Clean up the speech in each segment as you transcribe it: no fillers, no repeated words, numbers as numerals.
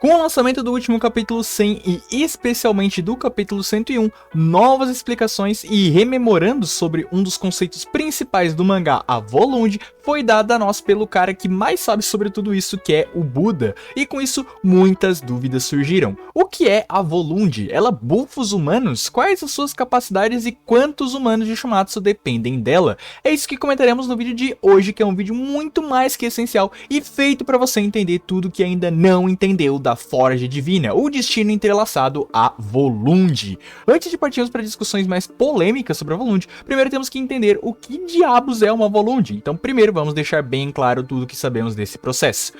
Com o lançamento do último capítulo 100 e especialmente do capítulo 101, novas explicações e rememorando sobre um dos conceitos principais do mangá, a Volund, foi dada a nós pelo cara que mais sabe sobre tudo isso, que é o Buda, e com isso muitas dúvidas surgiram. O que é a Volund? Ela buffa os humanos? Quais as suas capacidades e quantos humanos de Shumatsu dependem dela? É isso que comentaremos no vídeo de hoje, que é um vídeo muito mais que essencial e feito para você entender tudo que ainda não entendeu da Forja Divina, o destino entrelaçado a Volund. Antes de partirmos para discussões mais polêmicas sobre a Volund, primeiro temos que entender o que diabos é uma Volund. Então primeiro vamos deixar bem claro tudo que sabemos desse processo.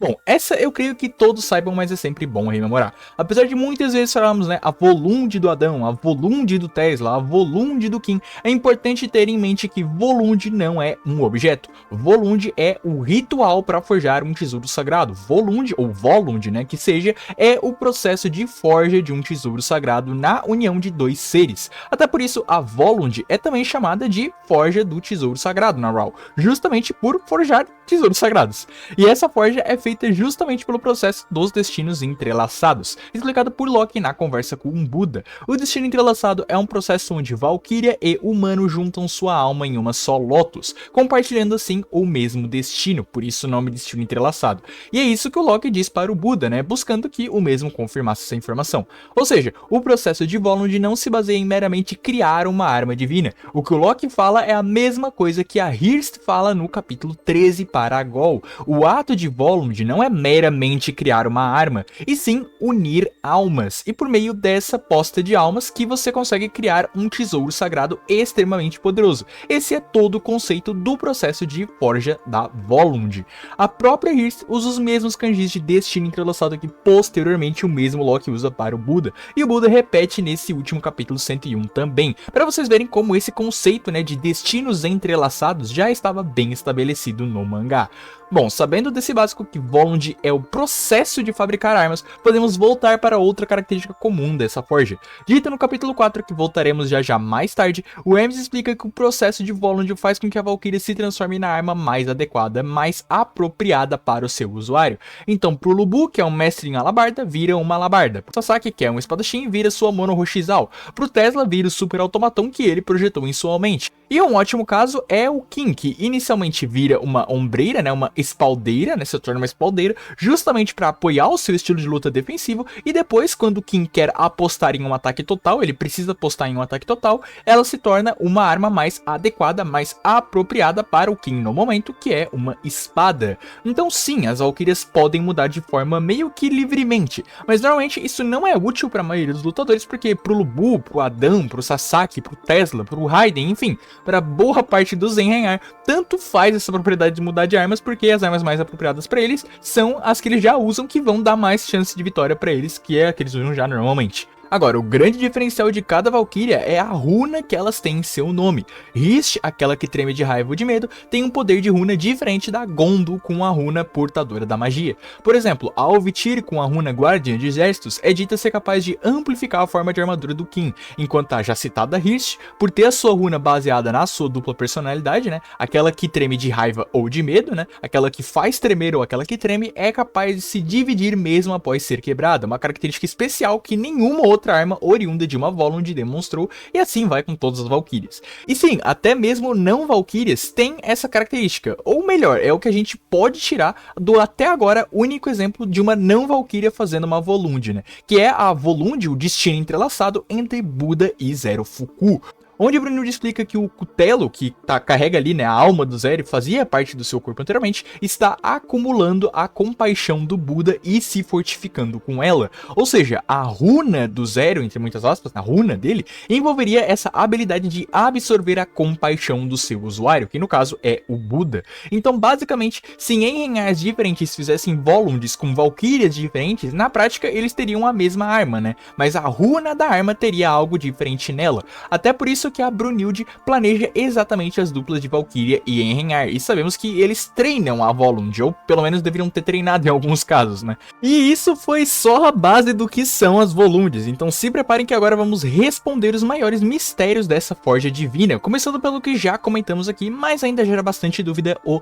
Bom, essa eu creio que todos saibam, mas é sempre bom rememorar. Apesar de muitas vezes falarmos, né, a Volund do Adão, a Volund do Tesla, a Volund do Kim, é importante ter em mente que Volund não é um objeto. Volund é o ritual para forjar um tesouro sagrado. Volund, ou Volund, né, que seja, é o processo de forja de um tesouro sagrado na união de dois seres. Até por isso, a Volund é também chamada de forja do tesouro sagrado na RAW, justamente por forjar tesouros sagrados. E essa forja é feita justamente pelo processo dos destinos entrelaçados, explicado por Loki na conversa com um Buda. O destino entrelaçado é um processo onde Valkyria e humano juntam sua alma em uma só Lotus, compartilhando assim o mesmo destino, por isso o nome destino entrelaçado. E é isso que o Loki diz para o Buda, né, buscando que o mesmo confirmasse essa informação. Ou seja, o processo de Volund não se baseia em meramente criar uma arma divina. O que o Loki fala é a mesma coisa que a Hirst fala no capítulo 13 para a Gol. O ato de Volund não é meramente criar uma arma, e sim unir almas, e por meio dessa posta de almas que você consegue criar um tesouro sagrado extremamente poderoso. Esse é todo o conceito do processo de forja da Volund. A própria Hirst usa os mesmos kanjis de destino entrelaçado que posteriormente o mesmo Loki usa para o Buda, e o Buda repete nesse último capítulo 101 também, para vocês verem como esse conceito, né, de destinos entrelaçados já estava bem estabelecido no mangá. Bom, sabendo desse básico que Volund é o processo de fabricar armas, podemos voltar para outra característica comum dessa forja. Dita no capítulo 4, que voltaremos já mais tarde, o Hermes explica que o processo de Volund faz com que a Valkyria se transforme na arma mais adequada, mais apropriada para o seu usuário. Então, pro Lubu, que é um mestre em alabarda, vira uma alabarda. Pro Sasaki, que é um espadachim, vira sua Mono Roshizal. Pro Tesla, vira o super automaton que ele projetou em sua mente. E um ótimo caso é o Kim, que inicialmente vira uma ombreira, né, uma espaldeira, né, se torna uma espaldeira, justamente para apoiar o seu estilo de luta defensivo, e depois, quando o Kim quer apostar em um ataque total, ele precisa apostar em um ataque total, ela se torna uma arma mais adequada, mais apropriada para o Kim no momento, que é uma espada. Então sim, as Valkyrias podem mudar de forma meio que livremente, mas normalmente isso não é útil para a maioria dos lutadores, porque pro Lubu, pro Adão, pro Sasaki, pro Tesla, pro Raiden, enfim, para boa parte dos Zenheiar, tanto faz essa propriedade de mudar de armas, porque as armas mais apropriadas para eles são as que eles já usam, que vão dar mais chance de vitória para eles, que é a que eles usam já normalmente. Agora, o grande diferencial de cada Valkyria é a runa que elas têm em seu nome. Hirst, aquela que treme de raiva ou de medo, tem um poder de runa diferente da Gondo com a runa portadora da magia. Por exemplo, a Alvityr com a runa Guardiã de Exércitos é dita ser capaz de amplificar a forma de armadura do Kim, enquanto a já citada Hirst, por ter a sua runa baseada na sua dupla personalidade, né, aquela que treme de raiva ou de medo, né, aquela que faz tremer ou aquela que treme, é capaz de se dividir mesmo após ser quebrada, uma característica especial que nenhuma outra arma oriunda de uma Volund demonstrou, e assim vai com todas as Valkyrias. E sim, até mesmo não Valkyrias têm essa característica, ou melhor, é o que a gente pode tirar do até agora único exemplo de uma não Valkyria fazendo uma Volund, né? Que é a Volund, o destino entrelaçado entre Buda e Zero Fuku. Onde o Brunilde explica que o cutelo, que carrega ali, né, a alma do Zero, fazia parte do seu corpo anteriormente, está acumulando a compaixão do Buda e se fortificando com ela. Ou seja, a runa do Zero, entre muitas aspas, a runa dele, envolveria essa habilidade de absorver a compaixão do seu usuário, que no caso é o Buda. Então, basicamente, se Enhenhars diferentes fizessem Volunds com Valkyrias diferentes, na prática eles teriam a mesma arma, né? Mas a runa da arma teria algo diferente nela. Até por isso que a Brunilde planeja exatamente as duplas de Valkyria e Enhenhar, e sabemos que eles treinam a Volund, ou pelo menos deveriam ter treinado em alguns casos, né? E isso foi só a base do que são as Volundes, então se preparem que agora vamos responder os maiores mistérios dessa forja divina, começando pelo que já comentamos aqui, mas ainda gera bastante dúvida, o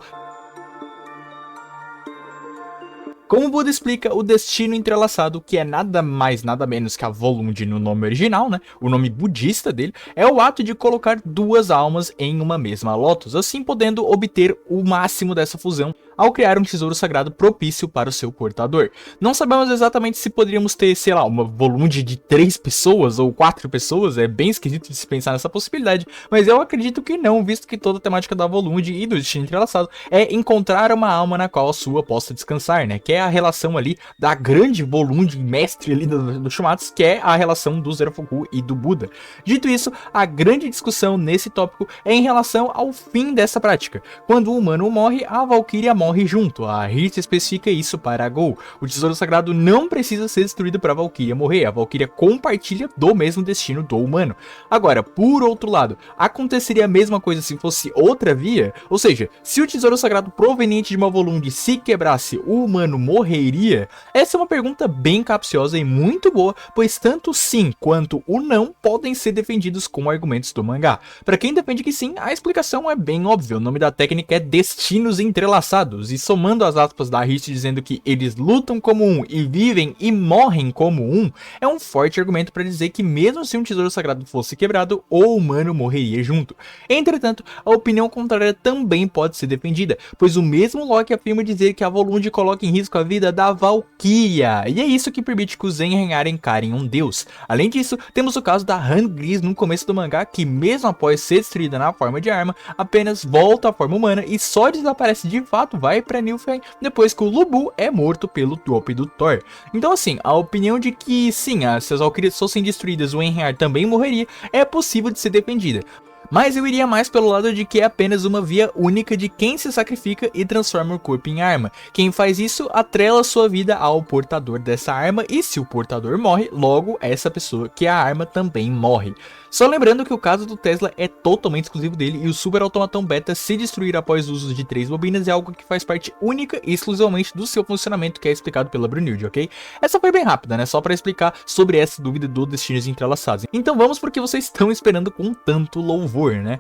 Como Buda explica, o destino entrelaçado, que é nada mais nada menos que a Volund no nome original, né, o nome budista dele, é o ato de colocar duas almas em uma mesma Lotus, assim podendo obter o máximo dessa fusão ao criar um tesouro sagrado propício para o seu portador. Não sabemos exatamente se poderíamos ter, sei lá, uma Volund de 3 pessoas ou 4 pessoas, é bem esquisito de se pensar nessa possibilidade, mas eu acredito que não, visto que toda a temática da Volund e do destino entrelaçado é encontrar uma alma na qual a sua possa descansar, né, que é a relação ali da grande Volund mestre ali do Shumatsu, que é a relação do Zerofuku e do Buda. Dito isso, a grande discussão nesse tópico é em relação ao fim dessa prática. Quando o humano morre, a Valkyria morre junto. A Hirst especifica isso para a Gol. O tesouro sagrado não precisa ser destruído para a Valkyria morrer. A Valkyria compartilha do mesmo destino do humano. Agora, por outro lado, aconteceria a mesma coisa se fosse outra via? Ou seja, se o tesouro sagrado proveniente de uma Volund se quebrasse, o humano morreria? Essa é uma pergunta bem capciosa e muito boa, pois tanto sim quanto o não podem ser defendidos com argumentos do mangá. Para quem defende que sim, a explicação é bem óbvia. O nome da técnica é destinos entrelaçados, e somando as aspas da Hirst dizendo que eles lutam como um e vivem e morrem como um, é um forte argumento para dizer que mesmo se um tesouro sagrado fosse quebrado, o humano morreria junto. Entretanto, a opinião contrária também pode ser defendida, pois o mesmo Loki afirma dizer que a Volund coloca em risco a vida da Valkyria, e é isso que permite que os Einherjar encarem um deus. Além disso, temos o caso da Han Gris no começo do mangá, que mesmo após ser destruída na forma de arma, apenas volta à forma humana e só desaparece de fato, vai pra Nilfheim, depois que o Lubu é morto pelo golpe do Thor. Então assim, a opinião de que sim, se as Valkyrias fossem destruídas, o Einherjar também morreria, é possível de ser defendida. Mas eu iria mais pelo lado de que é apenas uma via única de quem se sacrifica e transforma o corpo em arma. Quem faz isso atrela sua vida ao portador dessa arma, e se o portador morre, logo essa pessoa que é a arma também morre. Só lembrando que o caso do Tesla é totalmente exclusivo dele, e o Super Automaton Beta se destruir após o uso de 3 bobinas é algo que faz parte única e exclusivamente do seu funcionamento, que é explicado pela Brunilde, ok? Essa foi bem rápida, né? Só para explicar sobre essa dúvida do destinos entrelaçados. Então vamos porque vocês estão esperando com tanto louvor, né?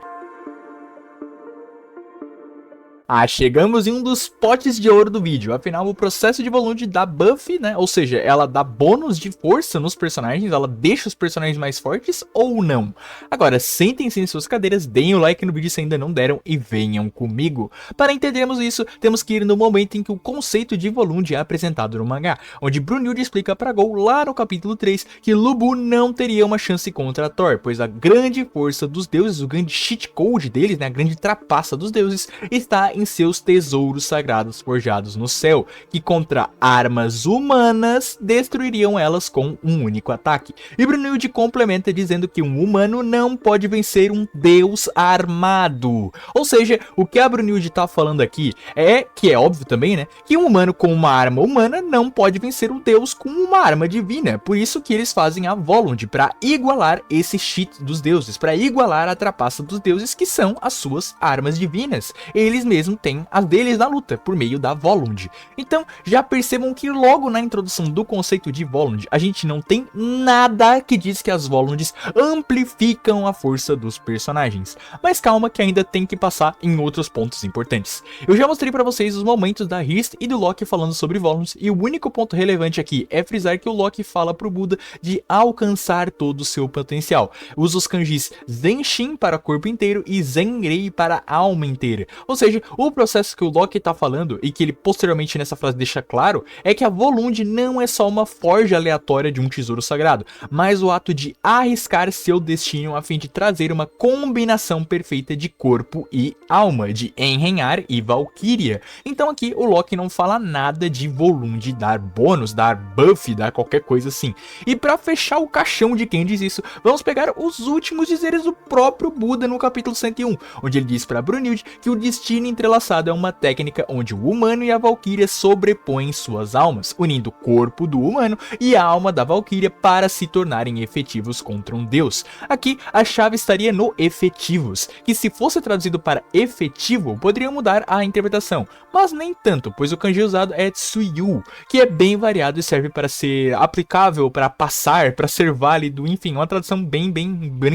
Chegamos em um dos potes de ouro do vídeo. Afinal, o processo de Volund dá buff, né? Ou seja, ela dá bônus de força nos personagens, ela deixa os personagens mais fortes ou não? Agora, sentem-se em suas cadeiras, deem o like no vídeo se ainda não deram e venham comigo. Para entendermos isso, temos que ir no momento em que o conceito de Volund é apresentado no mangá, onde Brunilde explica para Gol, lá no capítulo 3, que Lubu não teria uma chance contra Thor, pois a grande força dos deuses, o grande cheat code deles, né, a grande trapaça dos deuses, está em seus tesouros sagrados forjados no céu, que contra armas humanas destruiriam elas com um único ataque. E Brunilde complementa dizendo que um humano não pode vencer um deus armado. Ou seja, o que a Brunilde tá falando aqui é, que é óbvio também, né, que um humano com uma arma humana não pode vencer um deus com uma arma divina. Por isso que eles fazem a Volund, para igualar esse cheat dos deuses, para igualar a trapaça dos deuses, que são as suas armas divinas. Eles mesmos têm as deles na luta, por meio da Volund. Então, já percebam que logo na introdução do conceito de Volund, a gente não tem nada que diz que as Volunds amplificam a força dos personagens. Mas calma que ainda tem que passar em outros pontos importantes. Eu já mostrei pra vocês os momentos da Hirst e do Loki falando sobre Volunds, e o único ponto relevante aqui é frisar que o Loki fala pro Buda de alcançar todo o seu potencial. Usa os kanjis Zenshin para corpo inteiro e Zenrei para alma inteira. Ou seja, o processo que o Loki tá falando, e que ele posteriormente nessa frase deixa claro, é que a Volund não é só uma forja aleatória de um tesouro sagrado, mas o ato de arriscar seu destino a fim de trazer uma combinação perfeita de corpo e alma, de Einherjar e Valkyria. Então aqui o Loki não fala nada de Volund dar bônus, dar buff, dar qualquer coisa assim. E para fechar o caixão de quem diz isso, vamos pegar os últimos dizeres do próprio Buda no capítulo 101, onde ele diz para Brunilde que o destino entrelaçado é uma técnica onde o humano e a Valkyria sobrepõem suas almas, unindo o corpo do humano e a alma da Valkyria para se tornarem efetivos contra um deus. Aqui a chave estaria no efetivos, que se fosse traduzido para efetivo, poderia mudar a interpretação, mas nem tanto, pois o kanji usado é Tsuyu, que é bem variado e serve para ser aplicável, para passar, para ser válido, enfim, uma tradução bem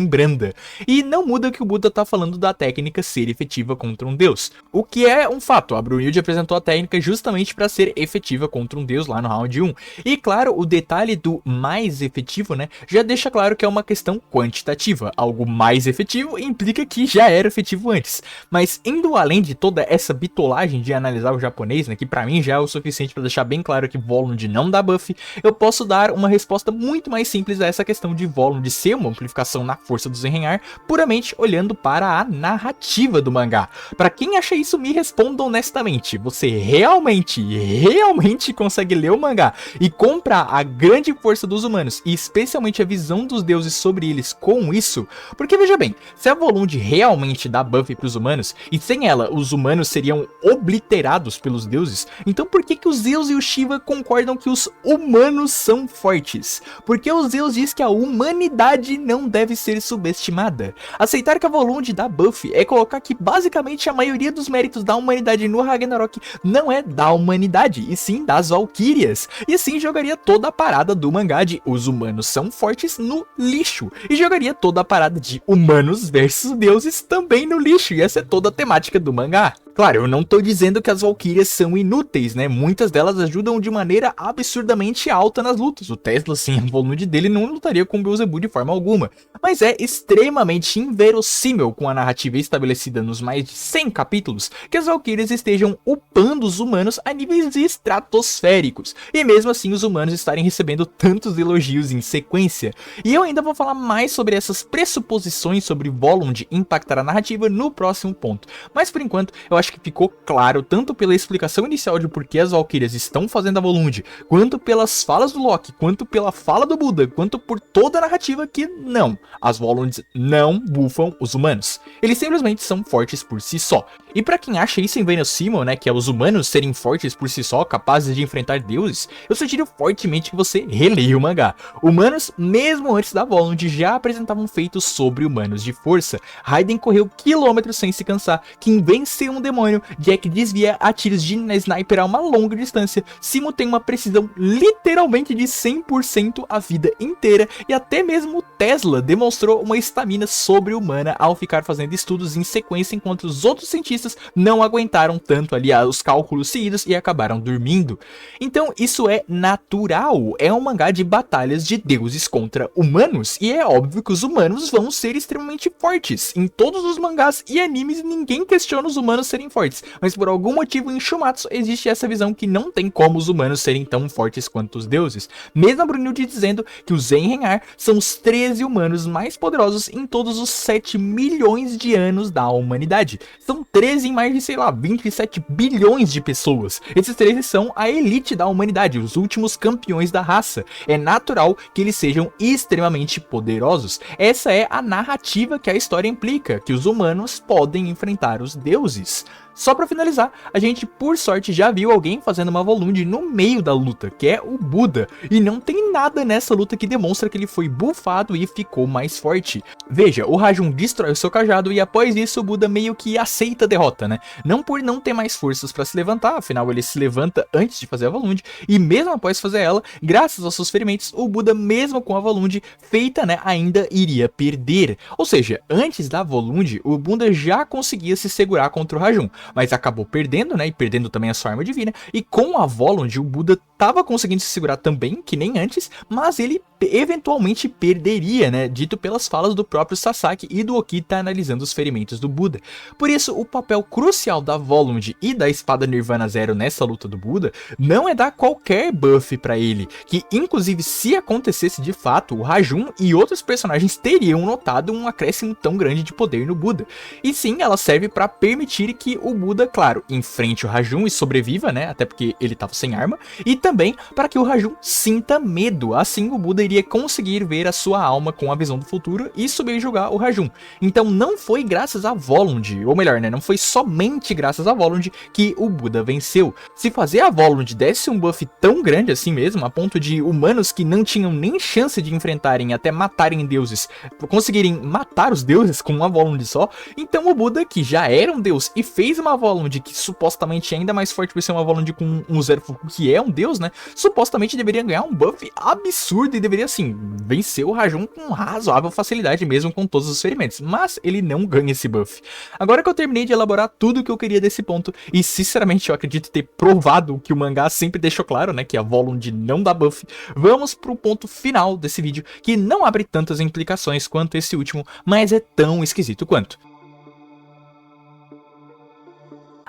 branda. E não muda que o Buda está falando da técnica ser efetiva contra um deus. O que é um fato, a Brunilde apresentou a técnica justamente para ser efetiva contra um deus lá no round 1. E claro, o detalhe do mais efetivo, né, já deixa claro que é uma questão quantitativa. Algo mais efetivo implica que já era efetivo antes. Mas indo além de toda essa bitolagem de analisar o japonês, né, que pra mim já é o suficiente para deixar bem claro que Volund não dá buff, eu posso dar uma resposta muito mais simples a essa questão de Volund ser uma amplificação na força do Zenrenhar, puramente olhando para a narrativa do mangá. Para quem acha isso, me responda honestamente, você realmente consegue ler o mangá e comprar a grande força dos humanos, e especialmente a visão dos deuses sobre eles com isso? Porque veja bem, se a Volund realmente dá buff para os humanos, e sem ela os humanos seriam obliterados pelos deuses, então por que o Zeus e o Shiva concordam que os humanos são fortes? Porque o Zeus diz que a humanidade não deve ser subestimada. Aceitar que a Volund dá buff é colocar que basicamente a maioria dos méritos da humanidade no Ragnarok não é da humanidade, e sim das Valquírias. E assim jogaria toda a parada do mangá de os humanos são fortes no lixo, e jogaria toda a parada de humanos versus deuses também no lixo, e essa é toda a temática do mangá. Claro, eu não tô dizendo que as Valquírias são inúteis, né? Muitas delas ajudam de maneira absurdamente alta nas lutas. O Tesla, sem a Volund dele, não lutaria com o Beelzebub de forma alguma. Mas é extremamente inverossímil, com a narrativa estabelecida nos mais de 100 capítulos, que as Valquírias estejam upando os humanos a níveis estratosféricos. E mesmo assim os humanos estarem recebendo tantos elogios em sequência. E eu ainda vou falar mais sobre essas pressuposições sobre Volund impactar a narrativa no próximo ponto. Mas por enquanto, eu acho que ficou claro, tanto pela explicação inicial de por que as Valquírias estão fazendo a Volund, quanto pelas falas do Loki, quanto pela fala do Buda, quanto por toda a narrativa que não, as Volunds não buffam os humanos. Eles simplesmente são fortes por si só. E pra quem acha isso inverossímil, né, que é os humanos serem fortes por si só, capazes de enfrentar deuses, eu sugiro fortemente que você releia o mangá. Humanos, mesmo antes da Volund, já apresentavam feitos sobre humanos de força. Raiden correu quilômetros sem se cansar, Kim vence um demônio, Jack desvia a tiros de sniper a uma longa distância, Simo tem uma precisão literalmente de 100% a vida inteira, e até mesmo Tesla demonstrou uma estamina sobre-humana ao ficar fazendo estudos em sequência enquanto os outros cientistas não aguentaram tanto ali os cálculos seguidos e acabaram dormindo. Então isso é natural, é um mangá de batalhas de deuses contra humanos, e é óbvio que os humanos vão ser extremamente fortes. Em todos os mangás e animes ninguém questiona os humanos serem fortes, mas por algum motivo em Shumatsu existe essa visão que não tem como os humanos serem tão fortes quanto os deuses. Mesmo a Brunilde dizendo que os Zenrenhar são os 13 humanos mais poderosos em todos os 7 milhões de anos da humanidade. São 13 em mais de, sei lá, 27 bilhões de pessoas. Esses 13 são a elite da humanidade, os últimos campeões da raça. É natural que eles sejam extremamente poderosos. Essa é a narrativa que a história implica, que os humanos podem enfrentar os deuses. Só pra finalizar, a gente por sorte já viu alguém fazendo uma Volund no meio da luta, que é o Buda, e não tem nada nessa luta que demonstra que ele foi buffado e ficou mais forte. Veja, o Rajun destrói o seu cajado e após isso o Buda meio que aceita a derrota, né? Não por não ter mais forças pra se levantar, afinal ele se levanta antes de fazer a Volund, e mesmo após fazer ela, graças aos seus ferimentos, o Buda mesmo com a Volund feita, né, ainda iria perder. Ou seja, antes da Volund, o Buda já conseguia se segurar contra o Rajun, mas acabou perdendo, né, e perdendo também a sua arma divina, e com a Volund o Buda tava conseguindo se segurar também, que nem antes, mas ele eventualmente perderia, né, dito pelas falas do próprio Sasaki e do Okita analisando os ferimentos do Buda. Por isso, o papel crucial da Volund e da espada Nirvana Zero nessa luta do Buda não é dar qualquer buff pra ele, que inclusive se acontecesse de fato, o Rajun e outros personagens teriam notado um acréscimo tão grande de poder no Buda. E sim, ela serve pra permitir que o Buda, claro, enfrente o Rajun e sobreviva, né, até porque ele tava sem arma, e também para que o Rajun sinta medo, assim o Buda iria conseguir ver a sua alma com a visão do futuro e subjugar o Rajun. Então não foi graças a Volund, ou melhor, né, não foi somente graças a Volund que o Buda venceu. Se fazer a Volund desse um buff tão grande assim mesmo, a ponto de humanos que não tinham nem chance de enfrentarem até matarem deuses, conseguirem matar os deuses com uma Volund só, então o Buda, que já era um deus e fez uma Volund que supostamente é ainda mais forte por ser uma Volund com um Zero Fuku, que é um deus, deus, né, supostamente deveria ganhar um buff absurdo e deveria, assim, vencer o Rajun com razoável facilidade mesmo com todos os ferimentos, mas ele não ganha esse buff. Agora que eu terminei de elaborar tudo o que eu queria desse ponto, e sinceramente eu acredito ter provado o que o mangá sempre deixou claro, né, que a Volund não dá buff, vamos pro ponto final desse vídeo, que não abre tantas implicações quanto esse último, mas é tão esquisito quanto.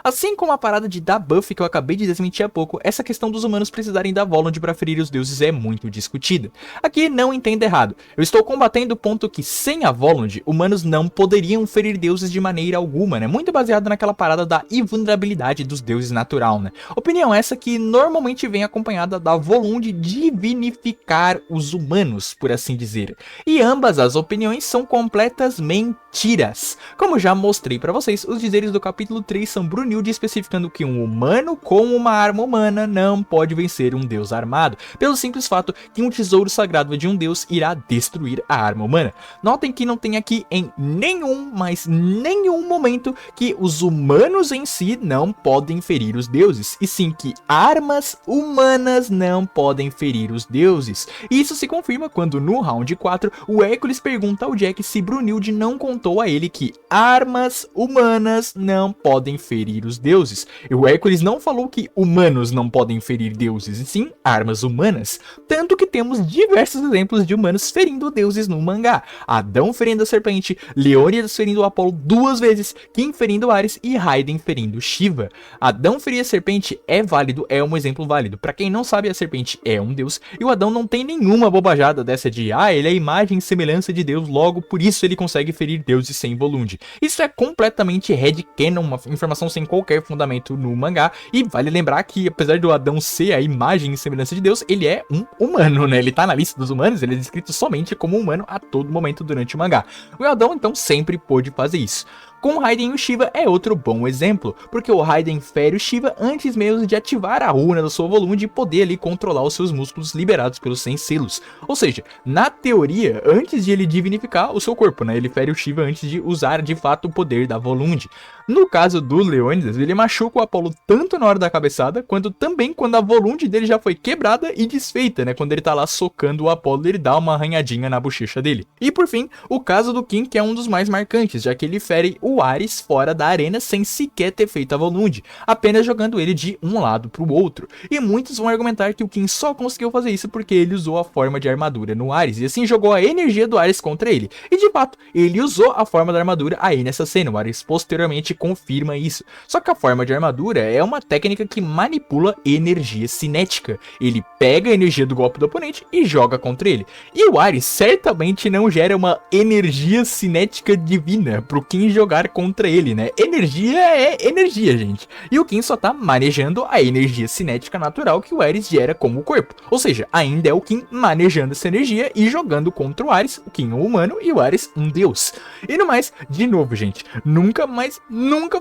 Assim como a parada de dar buff que eu acabei de desmentir há pouco, essa questão dos humanos precisarem da Volund para ferir os deuses é muito discutida. Aqui não entenda errado, eu estou combatendo o ponto que sem a Volund, humanos não poderiam ferir deuses de maneira alguma, né? Muito baseado naquela parada da invulnerabilidade dos deuses natural, né? Opinião essa que normalmente vem acompanhada da Volund divinificar os humanos, por assim dizer. E ambas as opiniões são completas mentiras. Como já mostrei para vocês, os dizeres do capítulo 3 são Brunilde especificando que um humano com uma arma humana não pode vencer um deus armado, pelo simples fato que um tesouro sagrado de um deus irá destruir a arma humana. Notem que não tem aqui em nenhum momento que os humanos em si não podem ferir os deuses, e sim que armas humanas não podem ferir os deuses. Isso se confirma quando no round 4 o Hércules pergunta ao Jack se Brunilde não contou a ele que armas humanas não podem ferir os deuses. E o Hércules não falou que humanos não podem ferir deuses, e sim armas humanas. Tanto que temos diversos exemplos de humanos ferindo deuses no mangá. Adão ferindo a serpente, Leônidas ferindo o Apolo 2 vezes, Kim ferindo Ares e Raiden ferindo Shiva. Adão ferir a serpente é válido, é um exemplo válido. Pra quem não sabe, a serpente é um deus, e o Adão não tem nenhuma bobajada dessa de ele é imagem e semelhança de Deus, logo por isso ele consegue ferir deuses sem Volund. Isso é completamente headcanon, uma informação sem qualquer fundamento no mangá, e vale lembrar que apesar do Adão ser a imagem e semelhança de Deus, ele é um humano, né? Ele tá na lista dos humanos, ele é descrito somente como humano a todo momento durante o mangá. O Adão então sempre pôde fazer isso. Com o Raiden e o Shiva é outro bom exemplo, porque o Raiden fere o Shiva antes mesmo de ativar a runa da sua Volund e poder ali controlar os seus músculos liberados pelos 100 selos. Ou seja, na teoria, antes de ele divinificar o seu corpo, né, ele fere o Shiva antes de usar de fato o poder da Volund. No caso do Leônidas, ele machuca o Apolo tanto na hora da cabeçada, quanto também quando a Volund dele já foi quebrada e desfeita, né, quando ele tá lá socando o Apolo, ele dá uma arranhadinha na bochecha dele. E por fim, o caso do Kim, que é um dos mais marcantes, já que ele fere o Ares fora da arena sem sequer ter feito a Volund, apenas jogando ele de um lado para o outro. E muitos vão argumentar que o Kim só conseguiu fazer isso porque ele usou a forma de armadura no Ares, e assim jogou a energia do Ares contra ele. E de fato, ele usou a forma da armadura aí nessa cena, o Ares posteriormente confirma isso. Só que a forma de armadura é uma técnica que manipula energia cinética. Ele pega a energia do golpe do oponente e joga contra ele. E o Ares certamente não gera uma energia cinética divina pro Kim jogar contra ele, né? Energia é energia, gente. E o Kim só tá manejando a energia cinética natural que o Ares gera como o corpo. Ou seja, ainda é o Kim manejando essa energia e jogando contra o Ares, o Kim um humano e o Ares um deus. E no mais, de novo, gente, nunca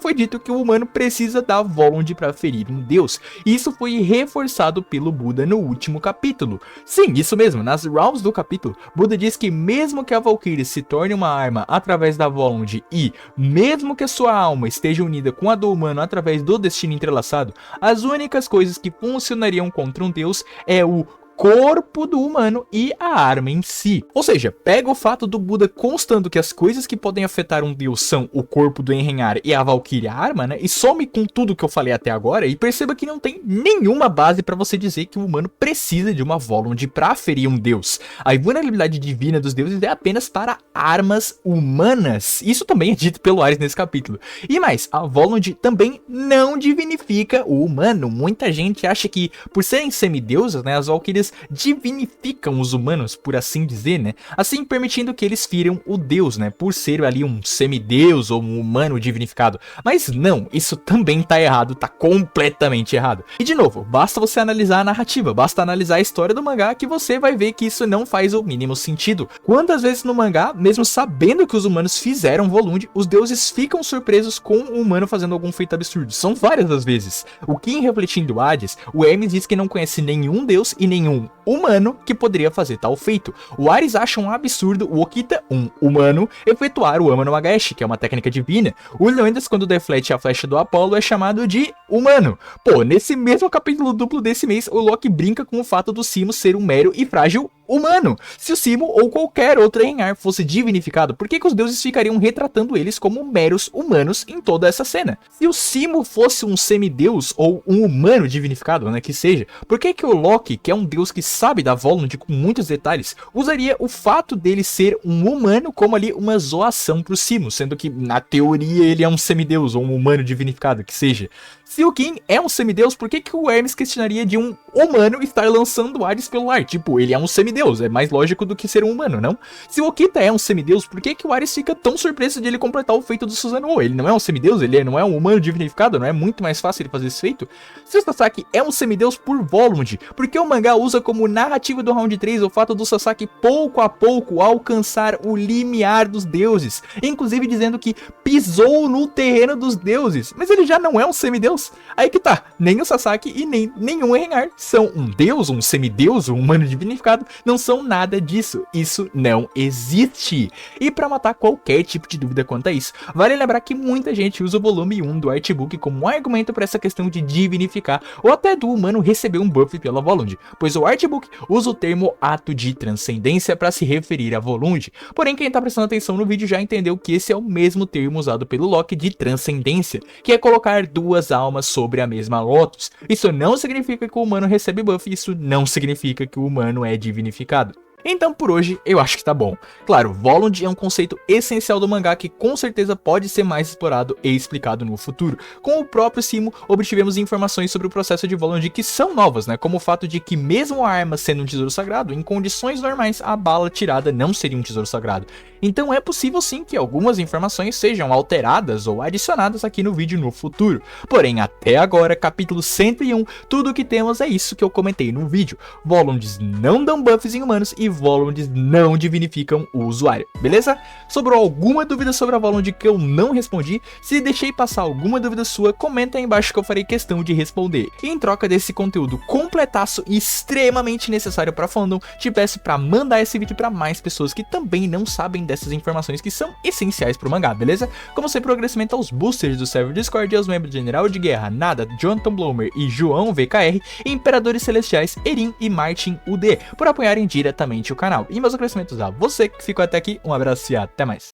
foi dito que o humano precisa da Volund para ferir um deus. Isso foi reforçado pelo Buda no último capítulo. Sim, isso mesmo, nas rounds do capítulo, Buda diz que mesmo que a Valkyrie se torne uma arma através da Volund e mesmo que a sua alma esteja unida com a do humano através do destino entrelaçado, as únicas coisas que funcionariam contra um deus é o corpo do humano e a arma em si. Ou seja, pega o fato do Buda constando que as coisas que podem afetar um deus são o corpo do Enrenhar e a Valkyrie, a arma, né? E some com tudo que eu falei até agora e perceba que não tem nenhuma base para você dizer que o humano precisa de uma Volund para ferir um deus. A invulnerabilidade divina dos deuses é apenas para armas humanas. Isso também é dito pelo Ares nesse capítulo. E mais, a Volund também não divinifica o humano. Muita gente acha que, por serem semideusas, né, as Valkyries divinificam os humanos, por assim dizer, né? Assim permitindo que eles firam o deus, né? Por ser ali um semideus ou um humano divinificado. Mas não, isso também tá errado, tá completamente errado. E de novo, basta você analisar a narrativa, basta analisar a história do mangá que você vai ver que isso não faz o mínimo sentido. Quantas vezes no mangá, mesmo sabendo que os humanos fizeram Volund, os deuses ficam surpresos com o humano fazendo algum feito absurdo? São várias as vezes. O Kim refletindo Hades, o Hermes diz que não conhece nenhum deus e nenhum humano que poderia fazer tal feito. O Ares acha um absurdo o Okita, um humano, efetuar o Ama no Magaeshi, que é uma técnica divina. O Leônidas, quando deflete a flecha do Apolo, é chamado de humano. Pô, nesse mesmo capítulo duplo desse mês, o Loki brinca com o fato do Simo ser um mero e frágil humano. Se o Simo ou qualquer outro Einhar fosse divinificado, por que os deuses ficariam retratando eles como meros humanos em toda essa cena? Se o Simo fosse um semideus ou um humano divinificado, né, que seja, por que o Loki, que é um deus que sabe da Volund com muitos detalhes, usaria o fato dele ser um humano como ali uma zoação pro Simo, sendo que na teoria ele é um semideus ou um humano divinificado, que seja? Se o Kim é um semideus, por que o Hermes questionaria de um humano estar lançando Ares pelo ar? Tipo, ele é um semideus, é mais lógico do que ser um humano, não? Se o Okita é um semideus, por que o Ares fica tão surpreso de ele completar o feito do Susanoo? Ele não é um semideus, ele não é um humano divinificado, não é muito mais fácil ele fazer esse feito? Se o Sasaki é um semideus por Volund, por que o mangá usa como narrativa do round 3 o fato do Sasaki pouco a pouco alcançar o limiar dos deuses, inclusive dizendo que pisou no terreno dos deuses, mas ele já não é um semideus? Aí que tá, nem o Sasaki e nem nenhum Einhar são um deus, um semideus, um humano divinificado, não são nada disso, isso não existe. E pra matar qualquer tipo de dúvida quanto a isso, vale lembrar que muita gente usa o volume 1 do artbook como um argumento para essa questão de divinificar, ou até do humano receber um buff pela Volund, pois o artbook usa o termo ato de transcendência para se referir a Volund, porém quem tá prestando atenção no vídeo já entendeu que esse é o mesmo termo usado pelo Loki de transcendência, que é colocar duas almas sobre a mesma Lotus. Isso não significa que o humano recebe buff, isso não significa que o humano é divinificado. Então por hoje eu acho que tá bom. Claro, Volund é um conceito essencial do mangá que com certeza pode ser mais explorado e explicado no futuro. Com o próprio Simo, obtivemos informações sobre o processo de Volund que são novas, né? Como o fato de que mesmo a arma sendo um tesouro sagrado, em condições normais a bala tirada não seria um tesouro sagrado. Então é possível sim que algumas informações sejam alteradas ou adicionadas aqui no vídeo no futuro. Porém, até agora, capítulo 101, tudo o que temos é isso que eu comentei no vídeo. Volunds não dão buffs em humanos e Volunds não divinificam o usuário, beleza? Sobrou alguma dúvida sobre a Volund que eu não respondi? Se deixei passar alguma dúvida sua, comenta aí embaixo que eu farei questão de responder. E em troca desse conteúdo completaço e extremamente necessário para fandom, te peço para mandar esse vídeo para mais pessoas que também não sabem dessas informações que são essenciais pro mangá, beleza? Como sempre, o agradecimento aos boosters do server Discord e aos membros de General de Guerra, Nada, Jonathan Blomer e João VKR, e Imperadores Celestiais, Erin e Martin UD, por apoiarem diretamente o canal. E meus agradecimentos a você que ficou até aqui, um abraço e até mais.